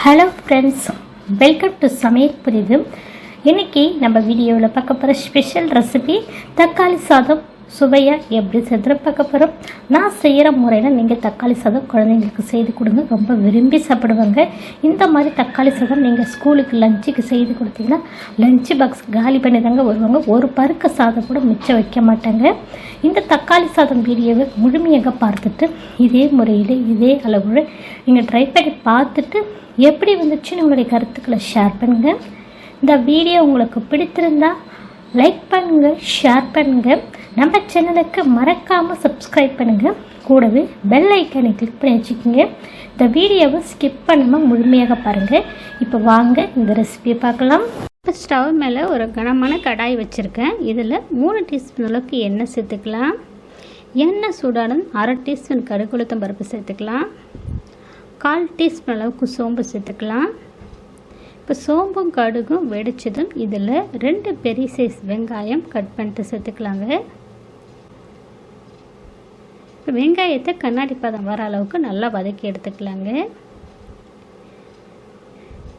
Hello friends, welcome to சமையல் புரிது. இன்றைக்கி நம்ம வீடியோவில் பார்க்க போகிற ஸ்பெஷல் ரெசிபி தக்காளி சாதம் சுவையாக எப்படி செய்து பார்க்க போகிறோம். நான் செய்கிற முறையில் நீங்கள் தக்காளி சாதம் குழந்தைங்களுக்கு செய்து கொடுங்க, ரொம்ப விரும்பி சாப்பிடுவாங்க. இந்த மாதிரி தக்காளி சாதம் நீங்கள் ஸ்கூலுக்கு லஞ்சுக்கு செய்து கொடுத்தீங்கன்னா லஞ்சு பாக்ஸ் காலி பண்ணி தாங்க வருவாங்க. ஒரு பருக்க சாதம் கூட மிச்சம் வைக்க மாட்டாங்க. இந்த தக்காளி சாதம் வீடியோவை முழுமையாக பார்த்துட்டு இதே முறையில் இதே அளவில் நீங்கள் ட்ரை பண்ணி பார்த்துட்டு எப்படி வந்துச்சுன்னு உங்களுடைய கருத்துக்களை ஷேர் பண்ணுங்கள். இந்த வீடியோ உங்களுக்கு பிடித்திருந்தா லைக் பண்ணுங்கள், ஷேர் பண்ணுங்கள். நம்ம சேனலுக்கு மறக்காமல் சப்ஸ்கிரைப் பண்ணுங்கள். கூடவே பெல் ஐக்கானை கிளிக் பண்ணி வச்சுக்கோங்க. இந்த வீடியோவை ஸ்கிப் பண்ணாமல் முழுமையாக பாருங்கள். இப்போ வாங்க இந்த ரெசிபியை பார்க்கலாம். இப்போ ஸ்டவ் மேலே ஒரு கனமான கடாய் வச்சுருக்கேன். இதில் 3 டீஸ்பூன் அளவுக்கு எண்ணெய் சேர்த்துக்கலாம். எண்ணெய் சூடானதும் 1/2 டீஸ்பூன் கடுகு உளுத்தம் பருப்பு சேர்த்துக்கலாம். 1/4 டீஸ்பூன் அளவுக்கு சோம்பு சேர்த்துக்கலாம். இப்போ சோம்பும் கடுகும் வெடிச்சதும் இதில் 2 பெரிய சைஸ் வெங்காயம் கட் பண்ணிட்டு சேர்த்துக்கலாங்க. இப்போ வெங்காயத்தை கண்ணாடி பதம் வர அளவுக்கு நல்லா வதக்கி எடுத்துக்கலாங்க.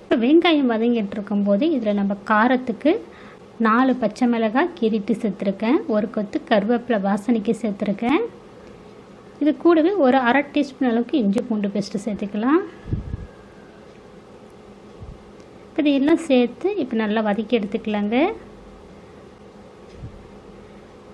இப்போ வெங்காயம் வதங்கிட்டு இருக்கும்போது இதில் நம்ம காரத்துக்கு 4 பச்சை மிளகாய் கீறிட்டு சேர்த்துருக்கேன். 1 கொத்து கருவேப்பிலை வாசனைக்கு சேர்த்துருக்கேன். இது கூடவே ஒரு 1/2 டீஸ்பூன் அளவுக்கு இஞ்சி பூண்டு பேஸ்ட்டு சேர்த்துக்கலாம். இப்போ இதெல்லாம் சேர்த்து இப்போ நல்லா வதக்கி எடுத்துக்கலாங்க.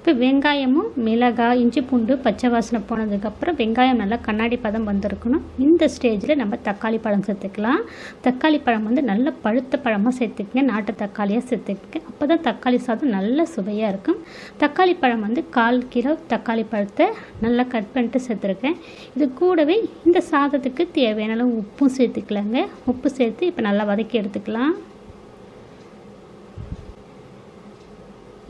இப்போ வெங்காயமும் மிளகாய் இஞ்சி பூண்டு பச்சை வாசனை போனதுக்கப்புறம் வெங்காயம் நல்லா கண்ணாடி பதம் வந்திருக்கணும். இந்த ஸ்டேஜில் நம்ம தக்காளி பழம் சேர்த்துக்கலாம். தக்காளி பழம் நல்ல பழுத்த பழமாக சேர்த்துக்கங்க, நாட்டு தக்காளியாக சேர்த்துக்கங்க. அப்போ தான் தக்காளி சாதம் நல்ல சுவையாக இருக்கும். தக்காளி பழம் 1/4 கிலோ தக்காளி பழத்தை நல்லா கட் பண்ணிட்டு சேர்த்துருக்கேன். இது கூடவே இந்த சாதத்துக்கு தேவையான அளவு உப்பும் சேர்த்துக்கலாங்க. உப்பு சேர்த்து இப்போ நல்லா வதக்கி எடுத்துக்கலாம்.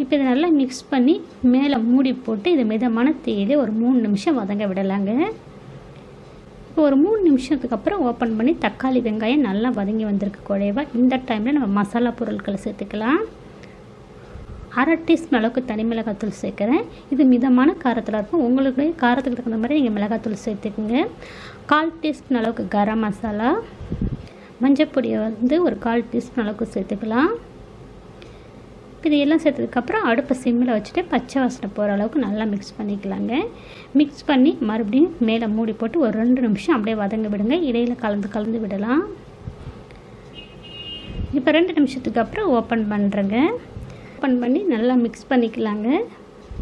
இப்போ இதை நல்லா மிக்ஸ் பண்ணி மேலே மூடி போட்டு இது மிதமான தீயிலே ஒரு 3 நிமிஷம் வதங்க விடலாங்க. இப்போ ஒரு 3 நிமிஷத்துக்கு அப்புறம் ஓப்பன் பண்ணி தக்காளி வெங்காயம் நல்லா வதங்கி வந்திருக்கு குழைவா. இந்த டைமில் நம்ம மசாலா பொருட்களை சேர்த்துக்கலாம். 1/2 டீஸ்பூன் அளவுக்கு தனி மிளகாத்தூள் சேர்க்குறேன். இது மிதமான காரத்தில் இருக்கும். உங்களுக்கு காரத்துக்கு தகுந்த மாதிரி நீங்கள் மிளகாத்தூள் சேர்த்துக்குங்க. 1/4 டீஸ்பூன் அளவுக்கு கரம் மசாலா, மஞ்சப்பொடியை ஒரு 1/4 டீஸ்பூன் அளவுக்கு சேர்த்துக்கலாம். இது எல்லாம் சேர்த்ததுக்கப்புறம் அடுப்பை சிம்மில் வச்சுட்டு பச்சை வாசனை போகிற அளவுக்கு நல்லா மிக்ஸ் பண்ணிக்கலாங்க. மிக்ஸ் பண்ணி மறுபடியும் மேலே மூடி போட்டு ஒரு 2 நிமிஷம் அப்படியே வதங்க விடுங்க. இடையில் கலந்து விடலாம். இப்போ 2 நிமிஷத்துக்கு அப்புறம் ஓப்பன் பண்ணுறேங்க. ஓப்பன் பண்ணி நல்லா மிக்ஸ் பண்ணிக்கலாங்க.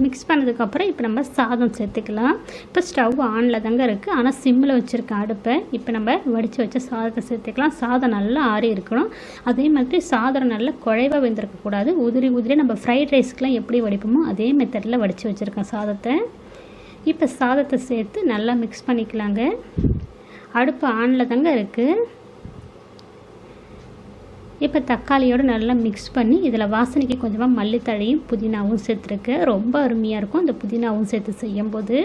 மிக்ஸ் பண்ணதுக்கப்புறம் இப்போ நம்ம சாதம் சேர்த்துக்கலாம். இப்போ ஸ்டவ் ஆனில் தாங்க இருக்குது, ஆனால் சிம்மில் வச்சுருக்கேன் அடுப்பை. இப்போ நம்ம வடித்து வச்ச சாதத்தை சேர்த்துக்கலாம். சாதம் நல்லா ஆறி இருக்கணும். அதே மாதிரி சாதம் நல்லா குழைவாக வெந்திருக்கக்கூடாது. உதிரி நம்ம ஃப்ரைட் ரைஸ்க்கெலாம் எப்படி வடிப்போமோ அதே மெத்தடில் வடித்து வச்சுருக்கேன் சாதத்தை. இப்போ சாதத்தை சேர்த்து நல்லா மிக்ஸ் பண்ணிக்கலாங்க. அடுப்பு ஆனில் தாங்க இருக்குது. இப்போ தக்காளியோடு நல்லா மிக்ஸ் பண்ணி இதில் வாசனைக்கு கொஞ்சமாக மல்லித்தழையும் புதினாவும் சேர்த்துருக்கேன். ரொம்ப அருமையாக இருக்கும் இந்த புதினாவும் சேர்த்து செய்யும்போது.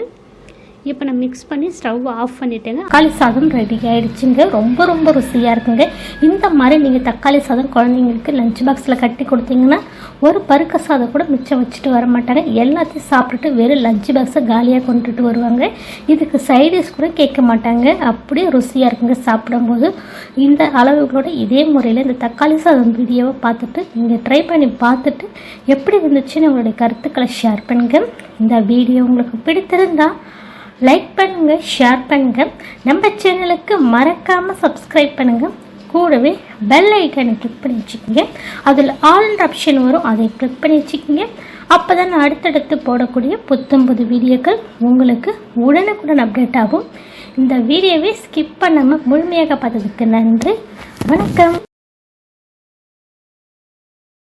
இப்போ நான் மிக்ஸ் பண்ணி ஸ்டவ் ஆஃப் பண்ணிட்டேங்க. தக்காளி சாதம் ரெடி ஆகிடுச்சுங்க. ரொம்ப ருசியாக இருக்குங்க. இந்த மாதிரி நீங்கள் தக்காளி சாதம் குழந்தைங்களுக்கு லஞ்ச் பாக்ஸில் கட்டி கொடுத்தீங்கன்னா ஒரு பருக்க சாதம் கூட மிச்சம் வச்சுட்டு வர மாட்டாங்க. எல்லாத்தையும் சாப்பிட்டுட்டு வெறும் லஞ்ச் பாக்ஸை காலியாக கொண்டுட்டு வருவாங்க. இதுக்கு சைடிஷ் கூட கேட்க மாட்டாங்க. அப்படியே ருசியாக இருக்குங்க சாப்பிடும்போது. இந்த அளவுகளோட இதே முறையில் இந்த தக்காளி சாதம் வீடியோவை பார்த்துட்டு நீங்கள் ட்ரை பண்ணி பார்த்துட்டு எப்படி வந்துச்சுன்னு உங்களுடைய கருத்துக்களை ஷேர் பண்ணுங்கள். இந்த வீடியோ உங்களுக்கு பிடித்திருந்தா லைக் பண்ணுங்கள், ஷேர் பண்ணுங்கள். நம்ம சேனலுக்கு மறக்காமல் சப்ஸ்கிரைப் பண்ணுங்கள். கூடவே பெல் ஐக்கானை கிளிக் பண்ணி வச்சுக்கோங்க. அதில் ஆல் ஆப்ஷன் வரும், அதை கிளிக் பண்ணி வச்சுக்கோங்க. அப்போ தான் நான் அடுத்தடுத்து போடக்கூடிய புது வீடியோக்கள் உங்களுக்கு உடனுக்குடன் அப்டேட் ஆகும். இந்த வீடியோவை ஸ்கிப் பண்ணாமல் முழுமையாக பார்த்ததுக்கு நன்றி. வணக்கம்.